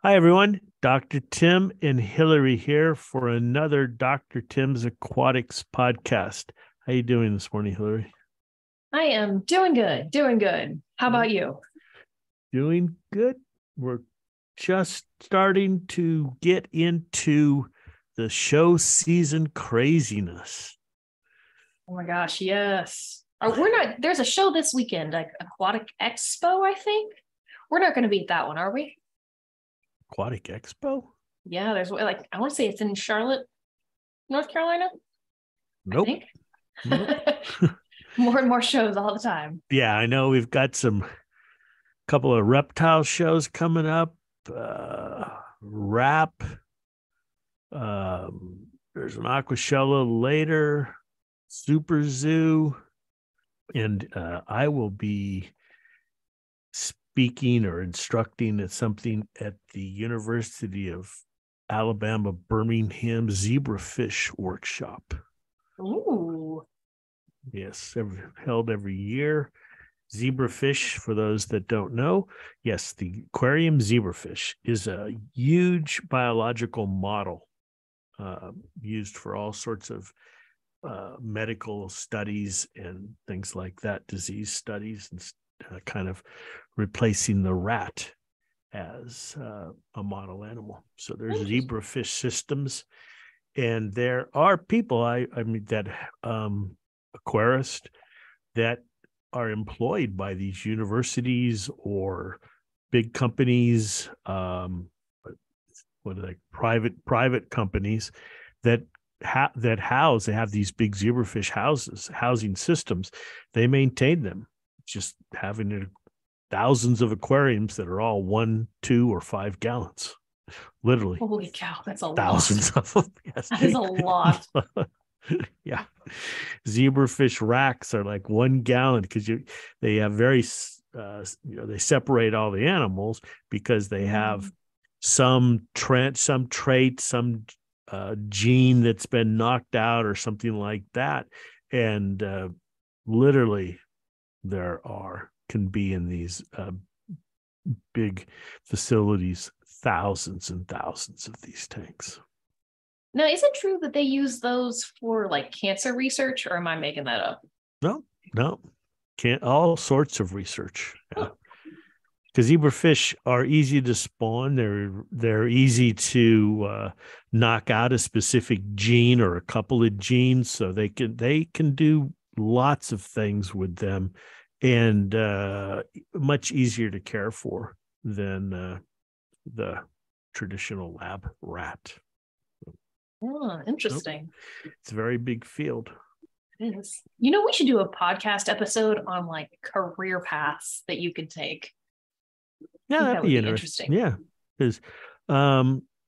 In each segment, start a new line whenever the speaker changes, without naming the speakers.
Hi, everyone. Dr. Tim and Hillary here for another Dr. Tim's Aquatics podcast. How you doing this morning, Hillary?
I am doing good, doing good. How about you?
Doing good. We're just starting to get into the show season craziness.
Oh my gosh, yes. There's a show this weekend, like Aquatic Expo, I think. We're not going to be at that one, are we?
Aquatic Expo?
Yeah, I want to say it's in Charlotte, North Carolina.
Nope.
I think.
Nope.
More and more shows all the time.
Yeah, I know we've got couple of reptile shows coming up. Wrap. There's an aquashella later, super zoo, and I will be speaking or instructing at something at the University of Alabama, Birmingham zebrafish workshop.
Ooh.
Yes, held every year. Zebrafish, for those that don't know, yes, the aquarium zebrafish is a huge biological model used for all sorts of medical studies and things like that, disease studies, and kind of replacing the rat as a model animal. So there's zebrafish systems, and there are people, I mean, that aquarists that are employed by these universities or big companies, what are they, private companies that they have these big zebrafish housing systems. They maintain them, just having thousands of aquariums that are all 1, 2, or 5 gallons. Literally.
Holy cow, that's a
thousands
lot.
of them. Yes.
That is a lot.
Yeah. Zebrafish racks are like 1 gallon because they have very they separate all the animals because they have some trait, some gene that's been knocked out or something like that. And literally can be in these big facilities, thousands and thousands of these tanks.
Now, is it true that they use those for like cancer research, or am I making that up?
No. All sorts of research. Yeah. Because zebrafish are easy to spawn. They're easy to knock out a specific gene or a couple of genes, so they can do lots of things with them, and much easier to care for than the traditional lab rat.
Oh, interesting.
It's a very big field.
It is. You know, we should do a podcast episode on like career paths that you could take.
Yeah, that'd be interesting. Yeah, because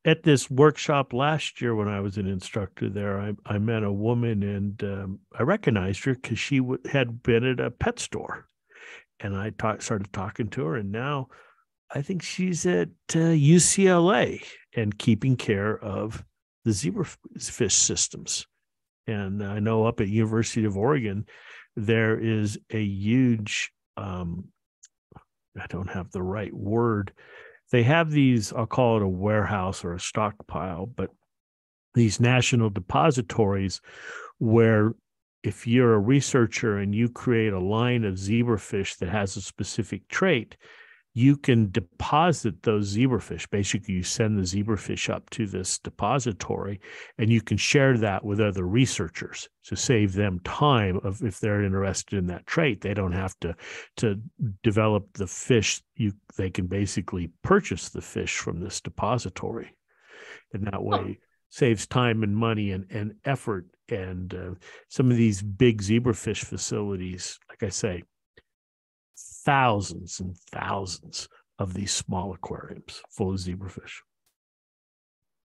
at this workshop last year when I was an instructor there, I met a woman, and I recognized her because she had been at a pet store, and I started talking to her, and now I think she's at UCLA and keeping care of the zebrafish systems. And I know up at University of Oregon, there is a huge, I don't have the right word. They have these, I'll call it a warehouse or a stockpile, but these national depositories where if you're a researcher and you create a line of zebrafish that has a specific trait, you can deposit those zebrafish. Basically, you send the zebrafish up to this depository, and you can share that with other researchers to save them time of if they're interested in that trait. They don't have to develop the fish. They can basically purchase the fish from this depository, and that way saves time and money and effort. And some of these big zebrafish facilities, like I say, thousands and thousands of these small aquariums full of zebrafish.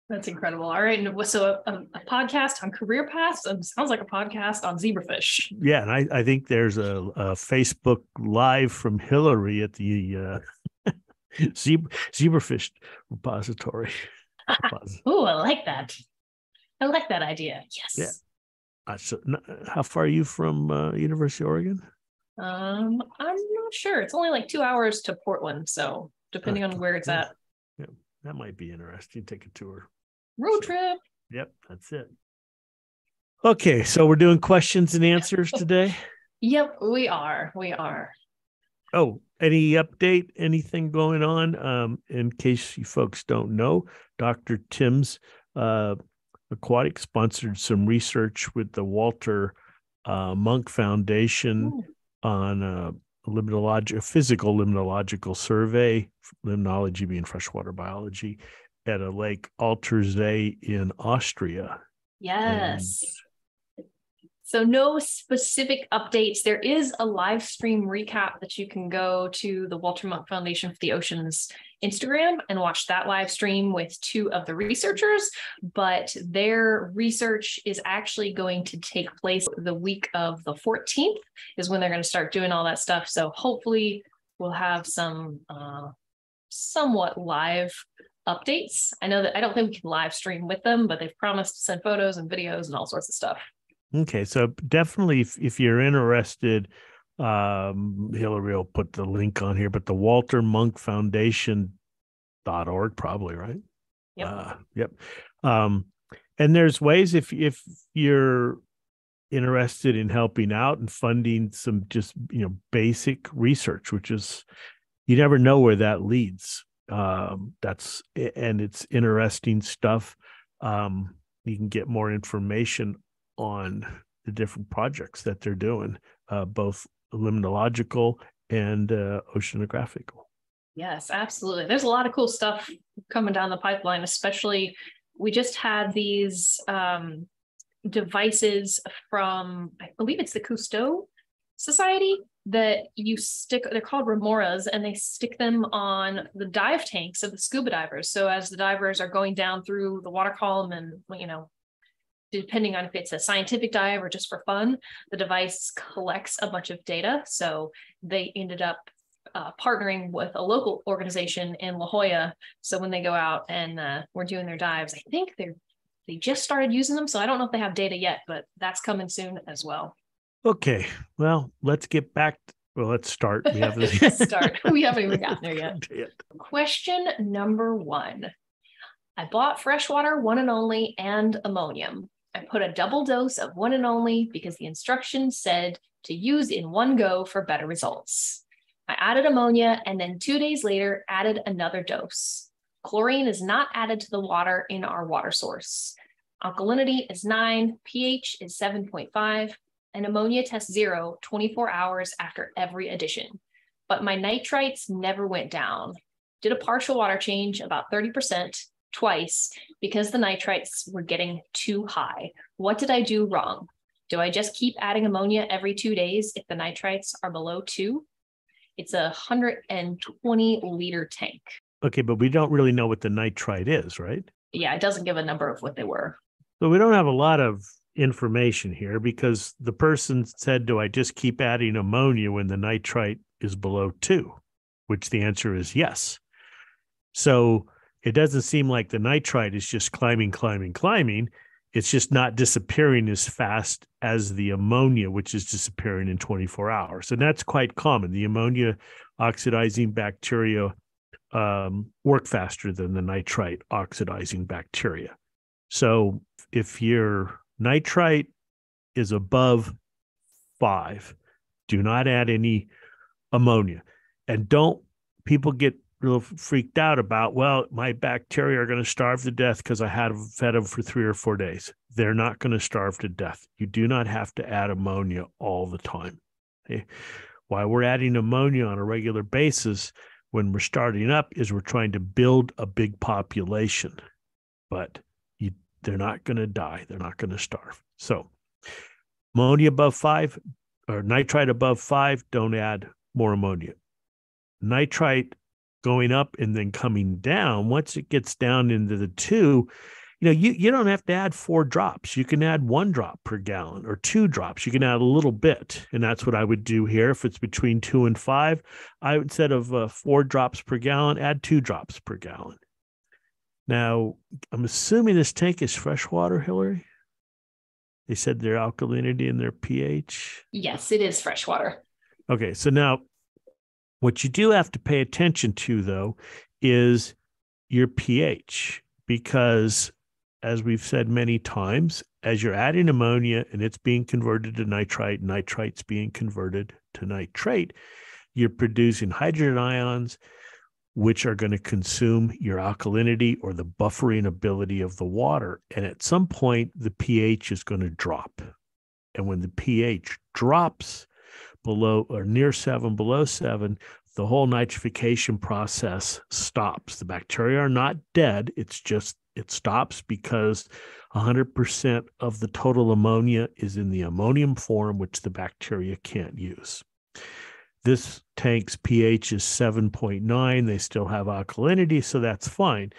That's incredible. All right. So a podcast on career paths sounds like a podcast on zebrafish.
Yeah. And I think there's a Facebook Live from Hillary at the zebrafish repository.
Oh, I like that. I like that idea. Yes.
Yeah. So, how far are you from University of Oregon?
I'm not sure. It's only like 2 hours to Portland, so depending on where it's at.
Yeah. That might be interesting. Take a tour.
Road trip.
Yep, that's it. Okay, so we're doing questions and answers today.
Yep, we are. We are.
Oh, any update? Anything going on? In case you folks don't know, Dr. Tim's Aquatics sponsored some research with the Walter Munk Foundation on a physical limnological survey, limnology being freshwater biology, at a lake Altaussee in Austria.
Yes. So no specific updates. There is a live stream recap that you can go to the Walter Munk Foundation for the Oceans Instagram and watch that live stream with two of the researchers, but their research is actually going to take place the week of the 14th is when they're going to start doing all that stuff. So hopefully we'll have some somewhat live updates. I know that I don't think we can live stream with them, but they've promised to send photos and videos and all sorts of stuff.
Okay, so definitely if you're interested, Hillary will put the link on here, but the Walter Munk Foundation.org, probably, right?
Yep.
Yep. And there's ways if you're interested in helping out and funding some just basic research, which is you never know where that leads. And it's interesting stuff. You can get more information on the different projects that they're doing, both limnological and oceanographical.
Yes, absolutely. There's a lot of cool stuff coming down the pipeline, especially we just had these devices from, I believe it's the Cousteau Society, that you stick, they're called remoras, and they stick them on the dive tanks of the scuba divers. So as the divers are going down through the water column and, depending on if it's a scientific dive or just for fun, the device collects a bunch of data. So they ended up partnering with a local organization in La Jolla. So when they go out and we're doing their dives, I think they just started using them. So I don't know if they have data yet, but that's coming soon as well.
Okay, well, let's get back. Let's start. We have
Let's start. We haven't even gotten there yet. Question number 1. I bought freshwater one and only and ammonium. I put a double dose of one and only because the instructions said to use in one go for better results. I added ammonia and then 2 days later added another dose. Chlorine is not added to the water in our water source. Alkalinity is 9, pH is 7.5, and ammonia tests 0 24 hours after every addition. But my nitrites never went down. Did a partial water change, about 30%, twice because the nitrites were getting too high. What did I do wrong? Do I just keep adding ammonia every 2 days if the nitrites are below 2? It's a 120-liter tank.
Okay, but we don't really know what the nitrite is, right?
Yeah, it doesn't give a number of what they were.
So we don't have a lot of information here because the person said, do I just keep adding ammonia when the nitrite is below 2? Which the answer is yes. So it doesn't seem like the nitrite is just climbing. It's just not disappearing as fast as the ammonia, which is disappearing in 24 hours. And that's quite common. The ammonia oxidizing bacteria work faster than the nitrite oxidizing bacteria. So if your nitrite is above 5, do not add any ammonia. And don't people get real freaked out about, well, my bacteria are going to starve to death because I had fed them for 3 or 4 days. They're not going to starve to death. You do not have to add ammonia all the time. Okay? Why we're adding ammonia on a regular basis when we're starting up is we're trying to build a big population, but they're not going to die. They're not going to starve. So ammonia above 5 or nitrite above 5, don't add more ammonia. Nitrite going up and then coming down, once it gets down into the 2, you don't have to add 4 drops. You can add 1 drop per gallon or 2 drops. You can add a little bit. And that's what I would do here. If it's between 2 and 5, I would, instead of 4 drops per gallon, add 2 drops per gallon. Now, I'm assuming this tank is freshwater, Hillary? They said their alkalinity and their pH?
Yes, it is freshwater.
Okay, so now what you do have to pay attention to, though, is your pH, because as we've said many times, as you're adding ammonia and it's being converted to nitrite, nitrite's being converted to nitrate, you're producing hydrogen ions, which are going to consume your alkalinity or the buffering ability of the water. And at some point, the pH is going to drop. And when the pH drops below or near 7, below 7, the whole nitrification process stops. The bacteria are not dead. It's just, it stops because 100% of the total ammonia is in the ammonium form, which the bacteria can't use. This tank's pH is 7.9. They still have alkalinity, so that's fine.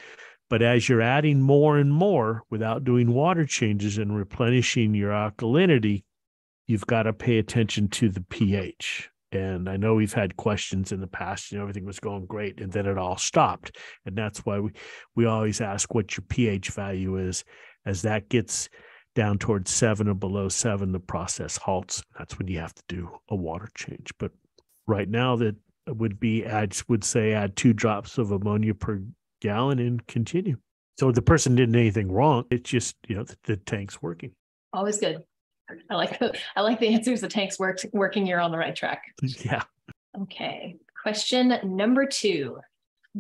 But as you're adding more and more without doing water changes and replenishing your alkalinity, you've got to pay attention to the pH. And I know we've had questions in the past, everything was going great, and then it all stopped. And that's why we always ask what your pH value is. As that gets down towards 7 or below 7, the process halts. That's when you have to do a water change. But right now, that would be add 2 drops of ammonia per gallon and continue. So the person didn't do anything wrong. It's just, the tank's working.
Always good. I like the answers. The tank's working. You're on the right track.
Yeah.
Okay. Question number 2.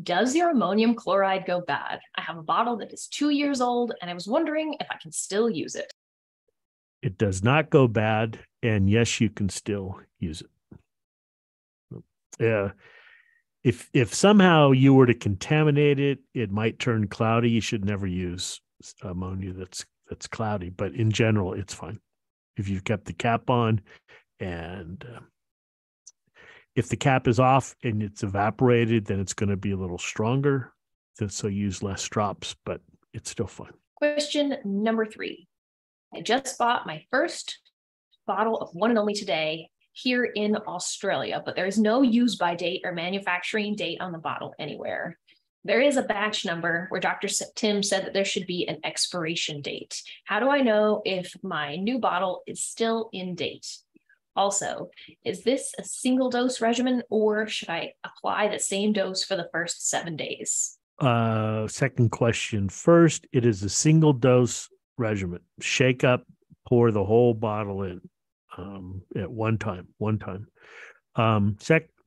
Does your ammonium chloride go bad? I have a bottle that is 2 years old, and I was wondering if I can still use it.
It does not go bad, and yes, you can still use it. Yeah. If somehow you were to contaminate it, it might turn cloudy. You should never use ammonia that's cloudy, but in general, it's fine. If you've kept the cap on, and if the cap is off and it's evaporated, then it's going to be a little stronger. So use less drops, but it's still fine.
Question number 3. I just bought my first bottle of One and Only today here in Australia, but there is no use by date or manufacturing date on the bottle anywhere. There is a batch number where Dr. Tim said that there should be an expiration date. How do I know if my new bottle is still in date? Also, is this a single dose regimen, or should I apply the same dose for the first 7 days?
Second question first. It is a single dose regimen. Shake up, pour the whole bottle in at one time.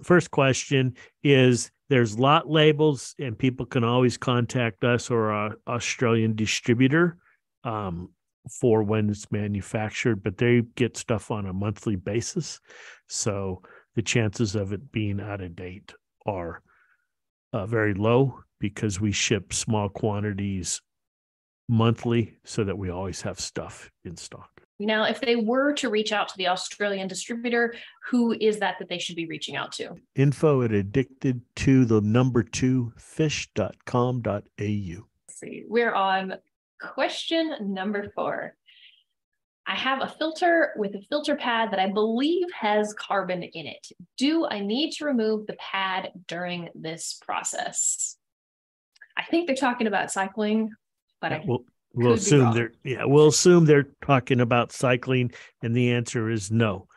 First question is, there's lot labels, and people can always contact us or our Australian distributor for when it's manufactured, but they get stuff on a monthly basis. So the chances of it being out of date are very low, because we ship small quantities monthly so that we always have stuff in stock.
Now, if they were to reach out to the Australian distributor, who is that they should be reaching out to?
info@addicted2the number 2fish.com.au.
See, we're on question number 4. I have a filter with a filter pad that I believe has carbon in it. Do I need to remove the pad during this process? I think they're talking about cycling, but we'll assume they're talking about cycling, and the answer is no.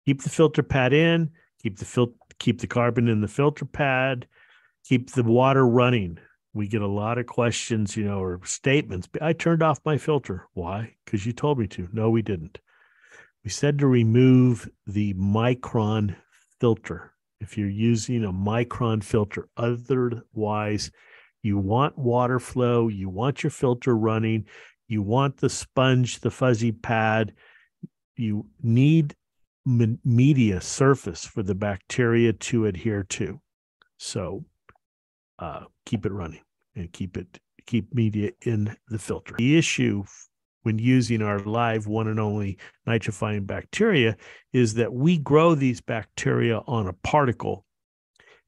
Keep the filter pad in, keep the carbon in the filter pad, keep the water running. We get a lot of questions, or statements. I turned off my filter. Why? Because you told me to. No, we didn't. We said to remove the micron filter. If you're using a micron filter, otherwise you want water flow, you want your filter running, you want the sponge, the fuzzy pad, you need media surface for the bacteria to adhere to. So keep it running and keep media in the filter. The issue when using our live One and Only nitrifying bacteria is that we grow these bacteria on a particle,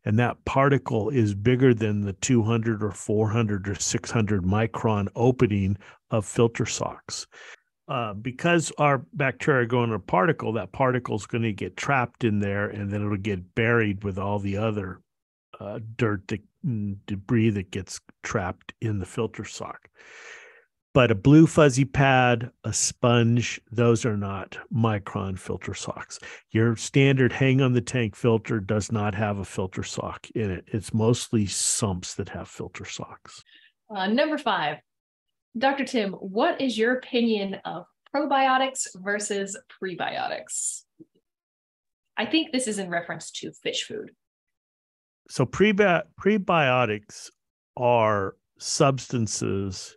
and that particle is bigger than the 200 or 400 or 600 micron opening of filter socks. Because our bacteria go in a particle, that particle is going to get trapped in there, and then it'll get buried with all the other dirt, debris that gets trapped in the filter sock.
But a blue fuzzy pad, a sponge, those are not Micron filter socks. Your standard hang on the tank filter does not have a filter sock in it. It's mostly sumps that have filter socks.
Number 5, Dr. Tim, what is your opinion of probiotics versus prebiotics? I think this is in reference to fish food.
So prebiotics are substances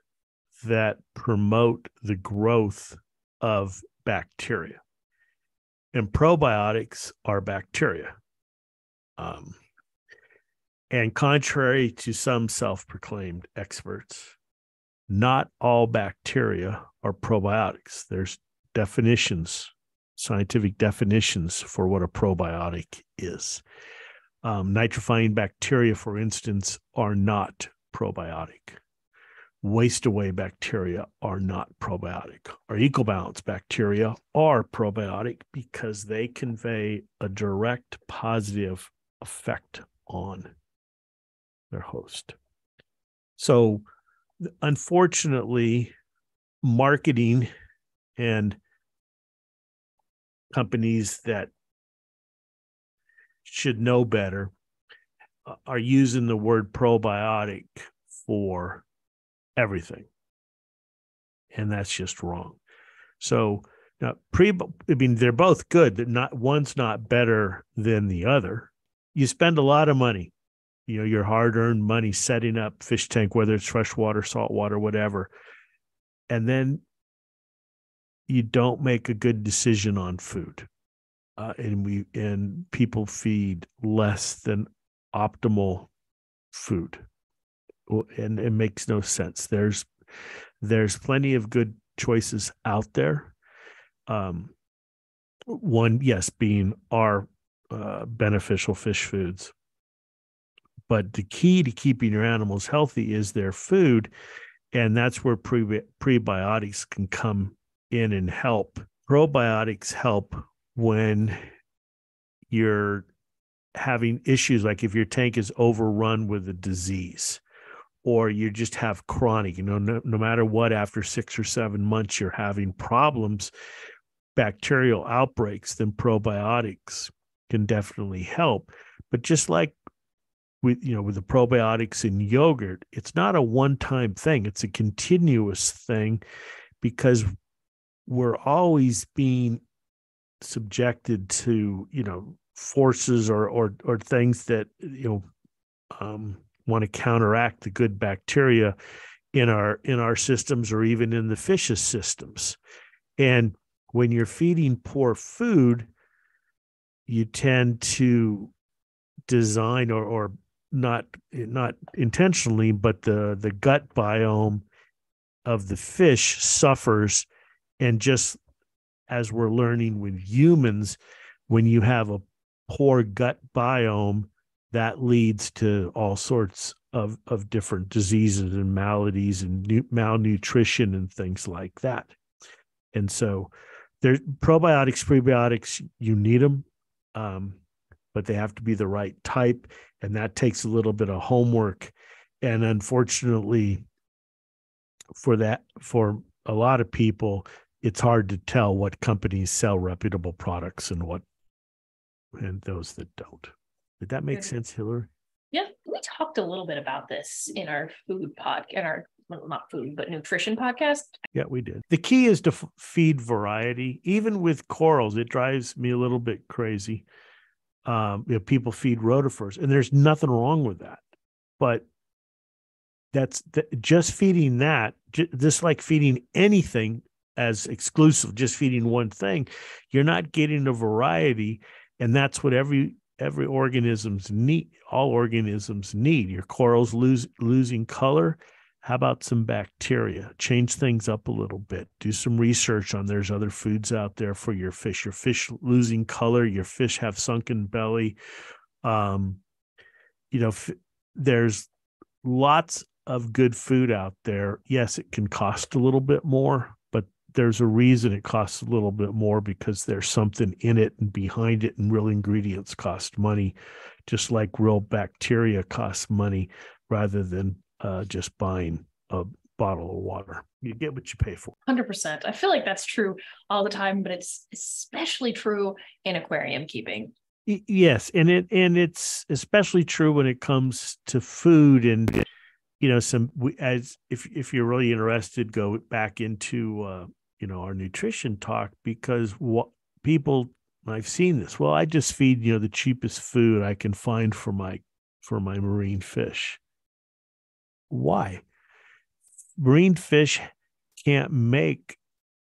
that promote the growth of bacteria. And probiotics are bacteria. And contrary to some self-proclaimed experts, not all bacteria are probiotics. There's definitions, scientific definitions for what a probiotic is. Nitrifying bacteria, for instance, are not probiotic. Waste away bacteria are not probiotic. Our ecobalance bacteria are probiotic because they convey a direct positive effect on their host. So, unfortunately, marketing and companies that should know better are using the word probiotic for everything. And that's just wrong. So now they're both good. They're one's not better than the other. You spend a lot of money, your hard-earned money setting up fish tank, whether it's freshwater, saltwater, whatever. And then you don't make a good decision on food. And people feed less than optimal food. And it makes no sense. There's plenty of good choices out there. One, yes, being our beneficial fish foods. But the key to keeping your animals healthy is their food, and that's where prebiotics can come in and help. Probiotics help when you're having issues, like if your tank is overrun with a disease, or you just have chronic, no matter what, after 6 or 7 months, you're having problems, bacterial outbreaks, then probiotics can definitely help. But just like with the probiotics in yogurt, it's not a one-time thing. It's a continuous thing because we're always being subjected to, forces or things that, want to counteract the good bacteria in our systems or even in the fish's systems. And when you're feeding poor food, you tend to design or not intentionally, but the gut biome of the fish suffers. And just as we're learning with humans, when you have a poor gut biome, that leads to all sorts of different diseases and maladies and malnutrition and things like that. And so there's probiotics, prebiotics, you need them, but they have to be the right type. And that takes a little bit of homework. And unfortunately, for a lot of people, it's hard to tell what companies sell reputable products and those that don't. Did that make sense, Hillary?
Yeah, we talked a little bit about this in our not food, but nutrition podcast.
Yeah, we did. The key is to feed variety. Even with corals, it drives me a little bit crazy. People feed rotifers, and there's nothing wrong with that. But just feeding that, just like feeding anything as exclusive, just feeding one thing, you're not getting a variety, and that's what every organisms need. All organisms need. Your corals losing color. How about some bacteria? Change things up a little bit. Do some research on there's other foods out there for your fish. Your fish losing color. Your fish have sunken belly. There's lots of good food out there. Yes, it can cost a little bit more, but there's a reason it costs a little bit more, because there's something in it and behind it, and real ingredients cost money, just like real bacteria costs money, rather than just buying a bottle of water. You get what you pay for.
100%. I feel like that's true all the time, but it's especially true in aquarium keeping.
Yes, and it's especially true when it comes to food. And if you're really interested, go back into our nutrition talk, because what people, I've seen this. Well, I just feed the cheapest food I can find for my marine fish. Why? Marine fish can't make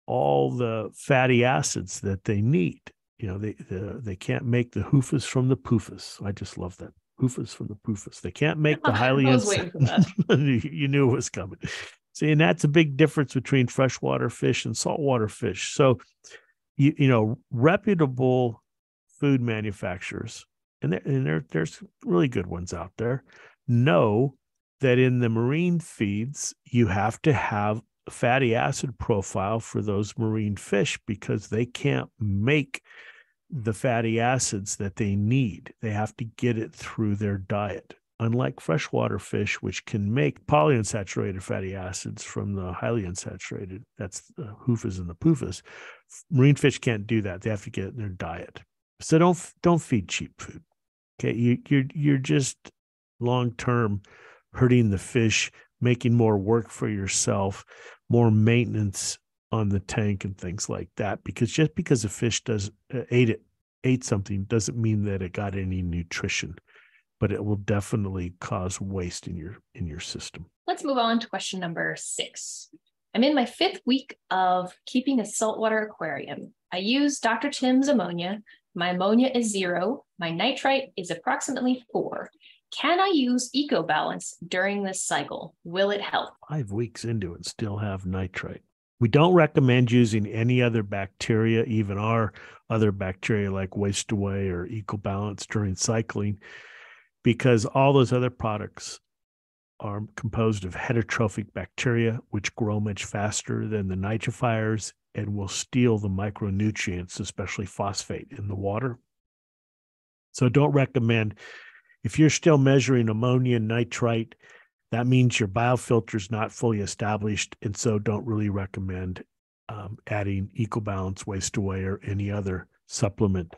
all the fatty acids that they need. They can't make the hufas from the pufas. I just love that. Hufas from the pufas. They can't make the highly
I was waiting for that.
You knew it was coming. See, and that's a big difference between freshwater fish and saltwater fish. So, reputable food manufacturers, and there's really good ones out there, know that in the marine feeds, you have to have a fatty acid profile for those marine fish, because they can't make the fatty acids that they need. They have to get it through their diet. Unlike freshwater fish, which can make polyunsaturated fatty acids from the highly unsaturated, that's the hufas and the pufas, marine fish can't do that. They have to get it in their diet. So don't feed cheap food. Okay, you're just long-term hurting the fish, making more work for yourself, more maintenance on the tank and things like that. Because just because a fish ate something doesn't mean that it got any nutrition, but it will definitely cause waste in your system.
Let's move on to question number 6. I'm in my 5th week of keeping a saltwater aquarium. I use Dr. Tim's ammonia. My ammonia is 0. My nitrite is approximately 4. Can I use EcoBalance during this cycle? Will it help?
5 weeks into it, still have nitrite. We don't recommend using any other bacteria, even our other bacteria like Waste Away or EcoBalance during cycling, because all those other products are composed of heterotrophic bacteria, which grow much faster than the nitrifiers and will steal the micronutrients, especially phosphate, in the water. So don't recommend. If you're still measuring ammonia and nitrite, that means your biofilter is not fully established, and so don't really recommend adding EcoBalance, Waste Away, or any other supplement.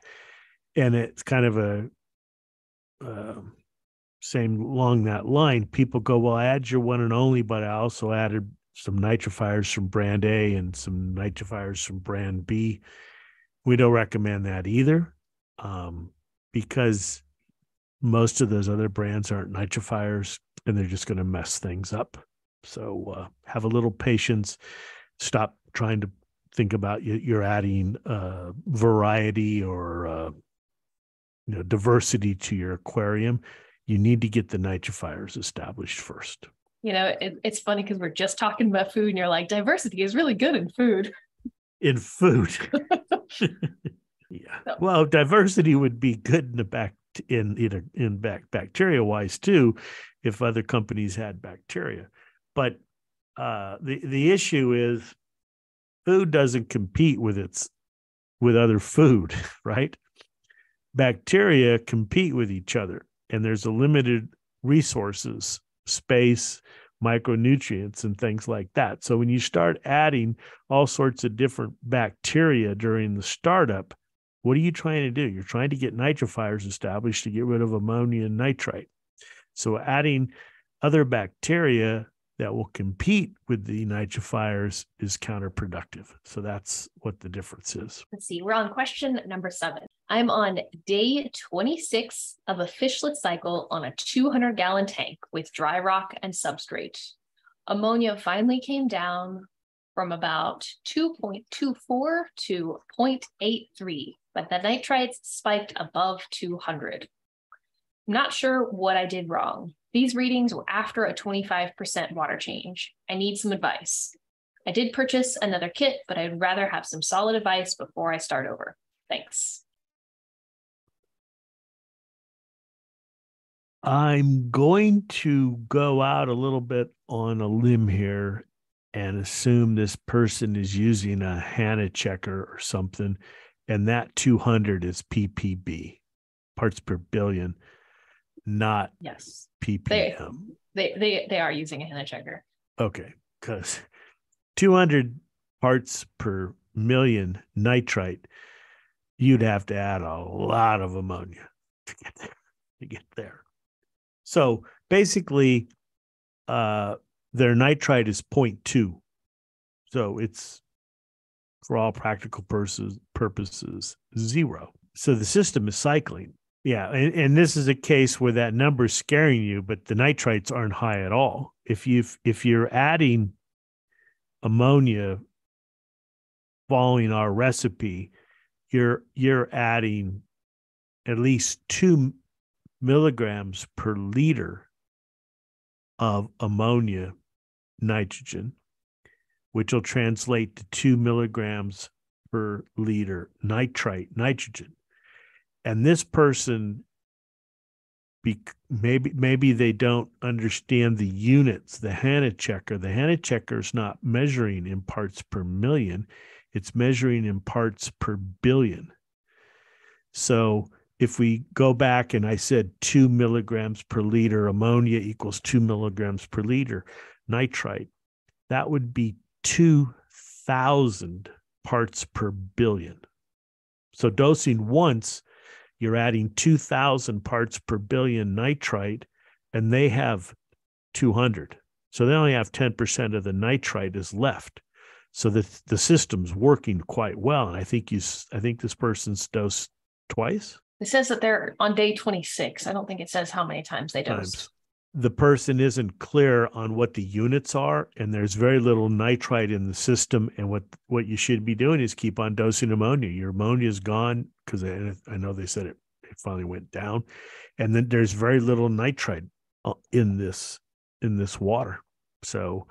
And it's kind of a same along that line. People go, well, I add your one and only, but I also added some nitrifiers from brand A and some nitrifiers from brand B. We don't recommend that either, because most of those other brands aren't nitrifiers, and they're just going to mess things up. So have a little patience. Stop trying to think about you're adding variety or diversity to your aquarium. You need to get the nitrifiers established first.
It's funny because we're just talking about food, and you're like, diversity is really good in food.
In food. Yeah. So. Well, diversity would be good in bacteria wise too, if other companies had bacteria. But the issue is food doesn't compete with other food, right? Bacteria compete with each other, and there's a limited resources, space, micronutrients, and things like that. So when you start adding all sorts of different bacteria during the startup, what are you trying to do? You're trying to get nitrifiers established to get rid of ammonia and nitrite. So adding other bacteria that will compete with the nitrifiers is counterproductive. So that's what the difference is.
Let's see. We're on question number 7. I'm on day 26 of a fishless cycle on a 200-gallon tank with dry rock and substrate. Ammonia finally came down from about 2.24 to 0.83, but the nitrites spiked above 200. I'm not sure what I did wrong. These readings were after a 25% water change. I need some advice. I did purchase another kit, but I'd rather have some solid advice before I start over. Thanks.
I'm going to go out a little bit on a limb here and assume this person is using a HANA checker or something, and that 200 is ppb, parts per billion, not
yes
ppm.
They are using a HANA checker.
Okay, because 200 parts per million nitrite, you'd have to add a lot of ammonia to get there. So basically, their nitrite is 0.2. So it's, for all practical purposes, 0. So the system is cycling. Yeah, and this is a case where that number is scaring you, but the nitrites aren't high at all. If you're adding ammonia following our recipe, you're adding at least 2 milligrams per liter of ammonia nitrogen, which will translate to 2 milligrams per liter nitrite nitrogen. And this person, maybe they don't understand the units, the Hanna checker. The Hanna checker is not measuring in parts per million. It's measuring in parts per billion. So if we go back and I said 2 milligrams per liter ammonia equals 2 milligrams per liter nitrite, that would be 2,000 parts per billion. So dosing once, you're adding 2,000 parts per billion nitrite, and they have 200. So they only have 10% of the nitrite is left. So the system's working quite well. And I think this person's dosed twice.
It says that they're on day 26. I don't think it says how many times they dosed.
The person isn't clear on what the units are, and there's very little nitrite in the system. And what you should be doing is keep on dosing ammonia. Your ammonia is gone, because I know they said it finally went down, and then there's very little nitrite in this water. So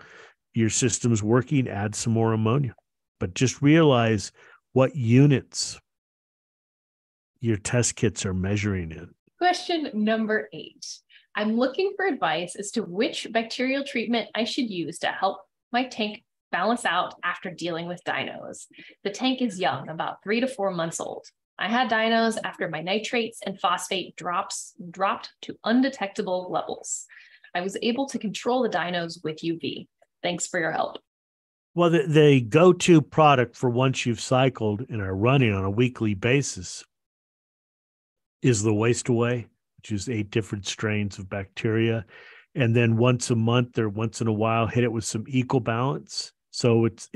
your system's working. Add some more ammonia, but just realize what units your test kits are measuring in.
Question number 8. I'm looking for advice as to which bacterial treatment I should use to help my tank balance out after dealing with dinos. The tank is young, about 3 to 4 months old. I had dinos after my nitrates and phosphate dropped to undetectable levels. I was able to control the dinos with UV. Thanks for your help.
Well, the go-to product for once you've cycled and are running on a weekly basis is the waste away, which is 8 different strains of bacteria. And then once a month or once in a while, hit it with some equal balance. So it's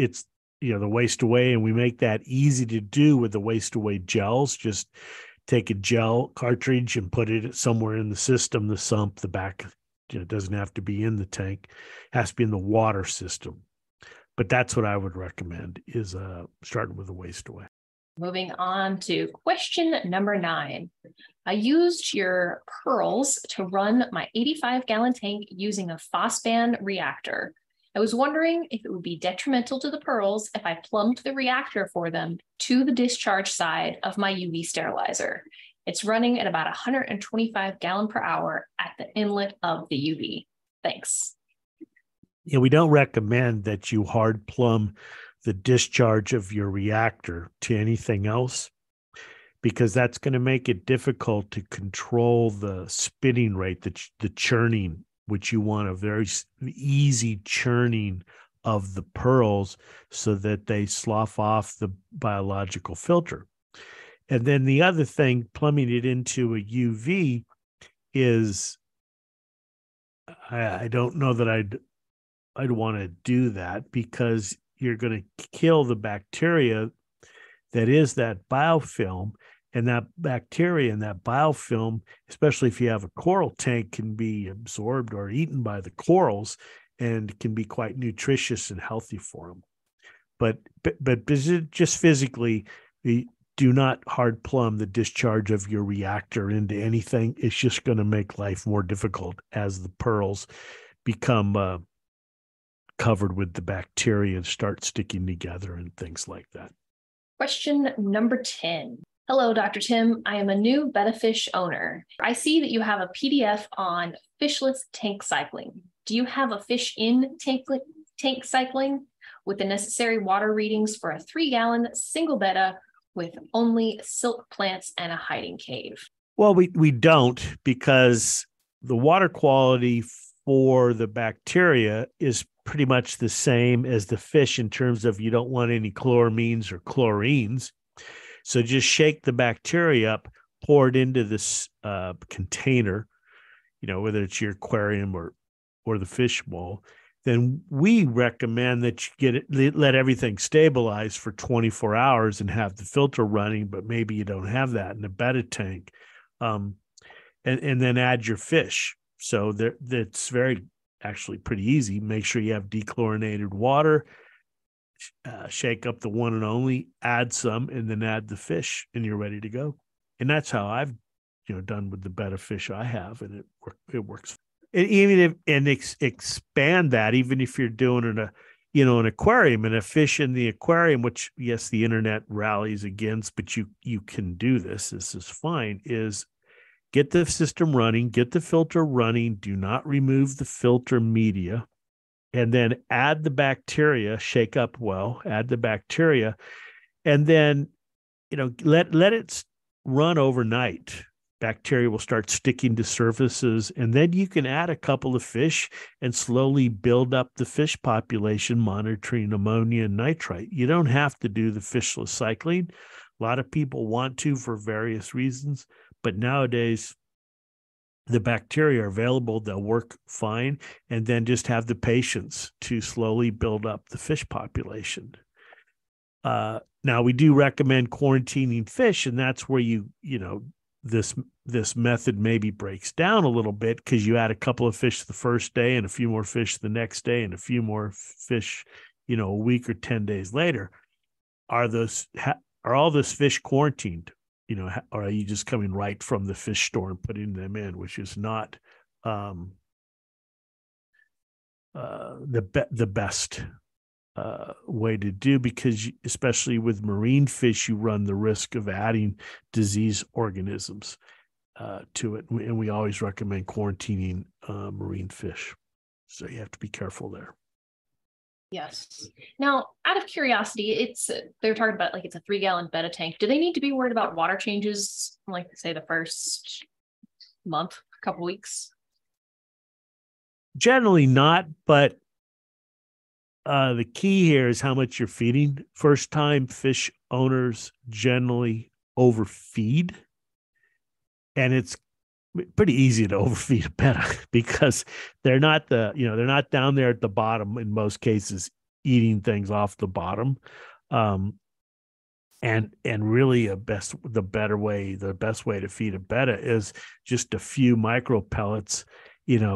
the waste away, and we make that easy to do with the waste away gels. Just take a gel cartridge and put it somewhere in the system, the sump, the back. It doesn't have to be in the tank. It has to be in the water system. But that's what I would recommend, is starting with the waste away.
Moving on to question number 9. I used your pearls to run my 85-gallon tank using a phosphan reactor. I was wondering if it would be detrimental to the pearls if I plumbed the reactor for them to the discharge side of my UV sterilizer. It's running at about 125 gallon per hour at the inlet of the UV. Thanks.
Yeah, we don't recommend that you hard plumb the discharge of your reactor to anything else, because that's going to make it difficult to control the spinning rate, the churning, which you want a very easy churning of the pearls so that they slough off the biological filter. And then the other thing, plumbing it into a UV, is I don't know that I'd want to do that, because you're going to kill the bacteria that is that biofilm, and that bacteria and that biofilm, especially if you have a coral tank, can be absorbed or eaten by the corals and can be quite nutritious and healthy for them. But just physically, do not hard plumb the discharge of your reactor into anything. It's just going to make life more difficult as the pearls become covered with the bacteria and start sticking together and things like that.
Question number 10. Hello, Dr. Tim. I am a new betta fish owner. I see that you have a PDF on fishless tank cycling. Do you have a fish in tank cycling with the necessary water readings for a 3-gallon single betta with only silk plants and a hiding cave?
Well, we don't, because the water quality for the bacteria is pretty much the same as the fish in terms of you don't want any chloramines or chlorines. So just shake the bacteria up, pour it into this container, whether it's your aquarium or the fish bowl. Then we recommend that you get it, let everything stabilize for 24 hours and have the filter running, but maybe you don't have that in the betta tank. And then add your fish. So that's actually pretty easy. Make sure you have dechlorinated water, shake up the one and only, add some, and then add the fish, and you're ready to go. And that's how I've done with the betta fish I have, and it works. And expand that, even if you're doing an aquarium and a fish in the aquarium, which yes, the internet rallies against, but you can do this. This is fine. Is get the system running, get the filter running. Do not remove the filter media, and then add the bacteria. Shake up well. Add the bacteria, and then let it run overnight. Bacteria will start sticking to surfaces, and then you can add a couple of fish and slowly build up the fish population, monitoring ammonia and nitrite. You don't have to do the fishless cycling. A lot of people want to for various reasons, but nowadays the bacteria are available. They'll work fine, and then just have the patience to slowly build up the fish population. Now, we do recommend quarantining fish, and that's where this method maybe breaks down a little bit, because you add a couple of fish the first day and a few more fish the next day and a few more fish, a week or 10 days later. Are all those fish quarantined? Or are you just coming right from the fish store and putting them in, which is not the best way to do, because especially with marine fish, you run the risk of adding disease organisms to it. And we always recommend quarantining marine fish. So you have to be careful there.
Yes. Now, out of curiosity, they're talking about it's a 3-gallon betta tank. Do they need to be worried about water changes, like say the first month, couple weeks?
Generally not, but the key here is how much you're feeding. First-time fish owners generally overfeed, and it's pretty easy to overfeed a betta because they're not down there at the bottom in most cases eating things off the bottom. And really the best way to feed a betta is just a few micro pellets,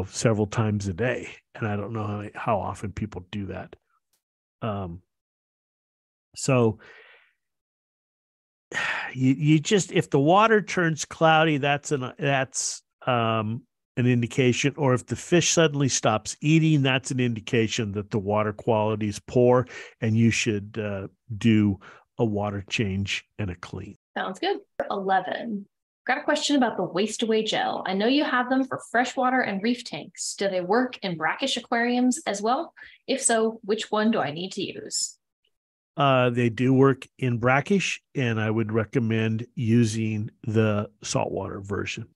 several times a day. And I don't know how often people do that. So you just, if the water turns cloudy, that's an indication, or if the fish suddenly stops eating, that's an indication that the water quality is poor, and you should do a water change and a clean.
Sounds good. 11. Got a question about the waste away gel. I know you have them for freshwater and reef tanks. Do they work in brackish aquariums as well? If so, which one do I need to use?
They do work in brackish, and I would recommend using the saltwater version.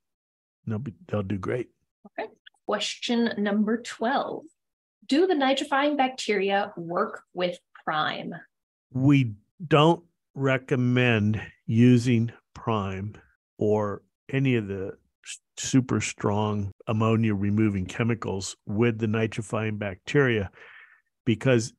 They'll do great.
Okay. Question number 12. Do the nitrifying bacteria work with prime?
We don't recommend using prime or any of the super strong ammonia removing chemicals with the nitrifying bacteria, because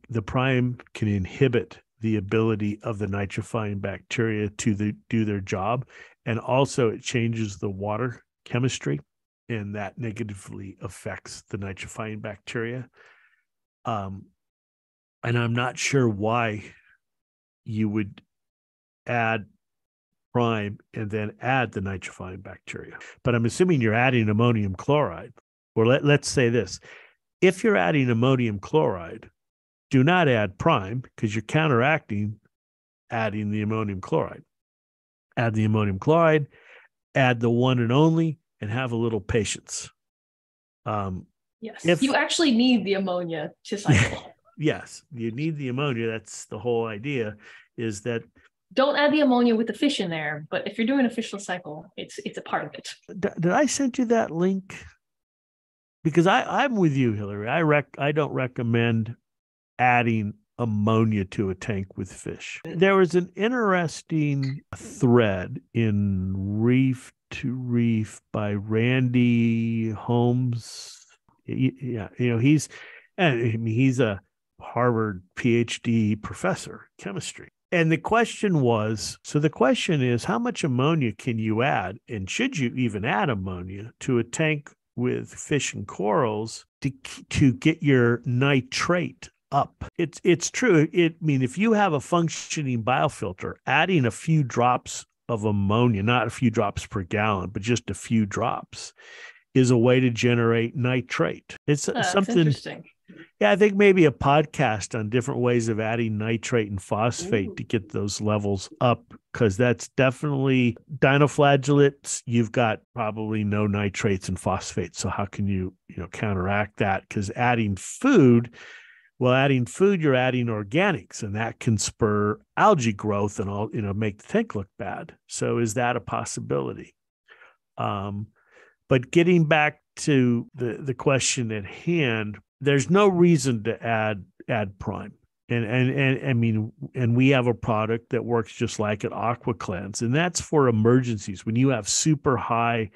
the prime can inhibit the ability of the nitrifying bacteria to do their job. And also it changes the water chemistry, and that negatively affects the nitrifying bacteria. And I'm not sure why you would add prime and then add the nitrifying bacteria. But I'm assuming you're adding ammonium chloride. Or let's say this. If you're adding ammonium chloride, do not add prime, because you're counteracting adding the ammonium chloride. Add the ammonium chloride, add the one and only, and have a little patience.
Yes, you actually need the ammonia to cycle.
Yes, you need the ammonia. That's the whole idea, is that
don't add the ammonia with the fish in there, but if you're doing a fishless cycle, it's a part of it.
Did I send you that link? because I'm with you, Hillary. I don't recommend adding ammonia to a tank with fish. There was an interesting thread in Reef to Reef by Randy Holmes. Yeah, he's a Harvard PhD professor of chemistry. And the question is, how much ammonia can you add? And should you even add ammonia to a tank with fish and corals to get your nitrate up? It's true. If you have a functioning biofilter, adding a few drops of ammonia, not a few drops per gallon, but just a few drops, is a way to generate nitrate. It's something
interesting.
Yeah, I think maybe a podcast on different ways of adding nitrate and phosphate to get those levels up, because that's definitely dinoflagellates. You've got probably no nitrates and phosphates. So how can you counteract that? Because adding food, you're adding organics, and that can spur algae growth and all, make the tank look bad. So is that a possibility? But getting back to the question at hand, there's no reason to add prime. And we have a product that works just like it, Aqua Cleanse, and that's for emergencies. When you have super high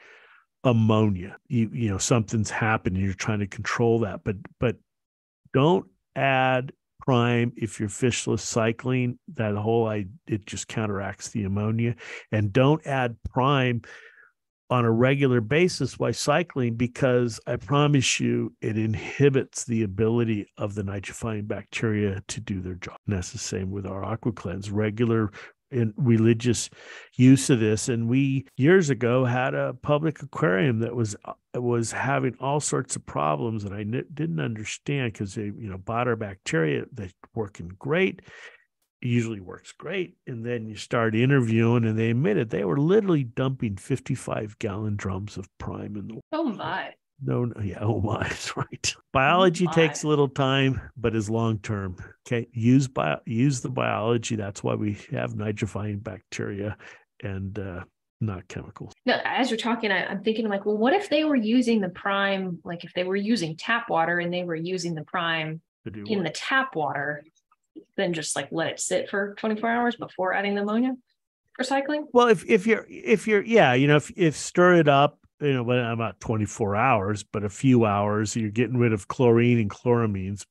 ammonia, something's happened and you're trying to control that. But don't add prime if you're fishless cycling. It just counteracts the ammonia. And don't add prime on a regular basis while cycling, because I promise you it inhibits the ability of the nitrifying bacteria to do their job. And that's the same with our Aqua Cleanse, regular and religious use of this. And we years ago had a public aquarium that was having all sorts of problems, and I didn't understand, because they bought our bacteria that's working great. Usually works great. And then you start interviewing, and they admitted they were literally dumping 55-gallon drums of prime in the water.
Oh my.
No, yeah, oh my, that's right. Biology takes a little time, but is long term. Okay, use the biology. That's why we have nitrifying bacteria and not chemicals.
Now, as you're talking, I'm thinking like, well, what if they were using the prime, like if they were using tap water and they were using the prime in the tap water, then just like let it sit for 24 hours before adding the ammonia for cycling?
Well, if you're stir it up, but about 24 hours, but a few hours, you're getting rid of chlorine and chloramines.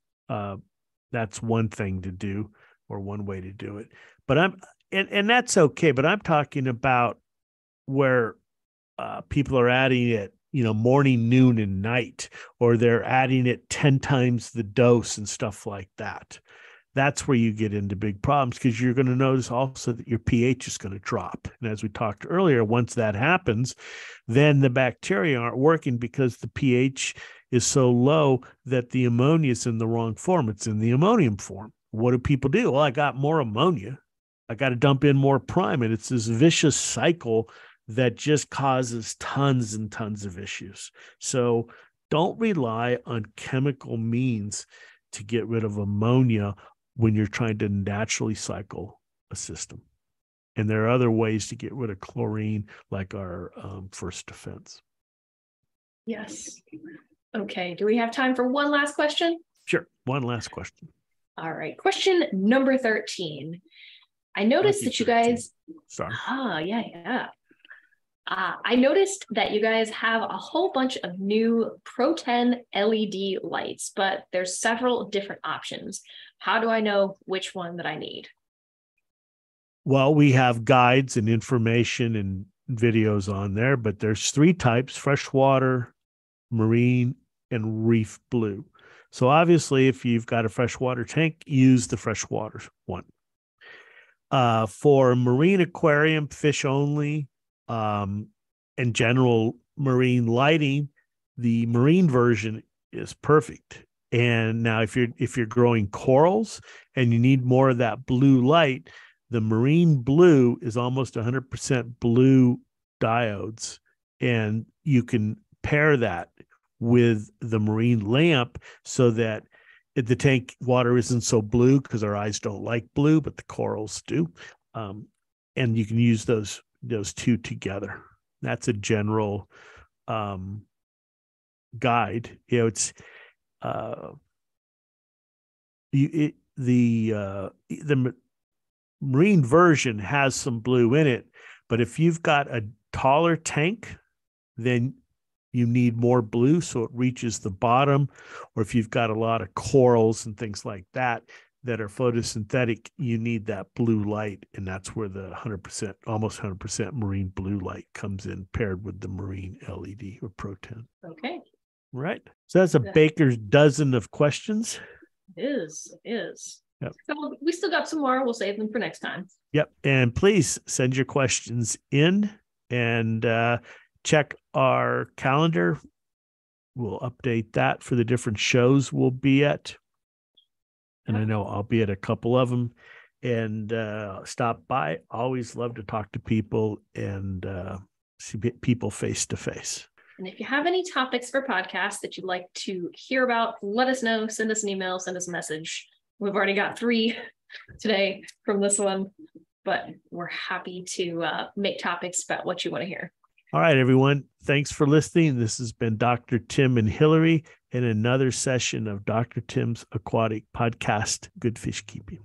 That's one thing to do, or one way to do it. But and that's okay. But I'm talking about where people are adding it, morning, noon, and night, or they're adding it 10 times the dose and stuff like that. That's where you get into big problems, because you're going to notice also that your pH is going to drop. And as we talked earlier, once that happens, then the bacteria aren't working, because the pH is so low that the ammonia is in the wrong form. It's in the ammonium form. What do people do? Well, I got more ammonia. I got to dump in more prime. And it's this vicious cycle that just causes tons and tons of issues. So don't rely on chemical means to get rid of ammonia when you're trying to naturally cycle a system. And there are other ways to get rid of chlorine, like our First Defense.
Yes. Okay. Do we have time for one last question?
Sure. One last question.
All right. Question number 13. I noticed that you guys...
Sorry.
Yeah. I noticed that you guys have a whole bunch of new Proten LED lights, but there's several different options. How do I know which one that I need?
Well, we have guides and information and videos on there, but there's 3 types: freshwater, marine, and reef blue. So obviously, if you've got a freshwater tank, use the freshwater one. For marine aquarium, fish only, and general marine lighting, the marine version is perfect. And now if you're growing corals and you need more of that blue light, the marine blue is almost 100% blue diodes, and you can pair that with the marine lamp so that the tank water isn't so blue, because our eyes don't like blue, but the corals do. And you can use those 2 together. That's a general guide. It's the marine version has some blue in it, but if you've got a taller tank, then you need more blue so it reaches the bottom. Or if you've got a lot of corals and things like that are photosynthetic, you need that blue light. And that's where the 100%, almost 100% marine blue light comes in, paired with the marine LED or Proten.
Okay.
Right. So that's a baker's dozen of questions.
It is.
Yep.
So we still got some more. We'll save them for next time.
Yep. And please send your questions in and check our calendar. We'll update that for the different shows we'll be at. And I know I'll be at a couple of them. And stop by. Always love to talk to people and see people face to face.
And if you have any topics for podcasts that you'd like to hear about, let us know. Send us an email, send us a message. We've already got 3 today from this one, but we're happy to make topics about what you want to hear.
All right, everyone. Thanks for listening. This has been Dr. Tim and Hillary in another session of Dr. Tim's Aquatic Podcast, Good Fish Keeping.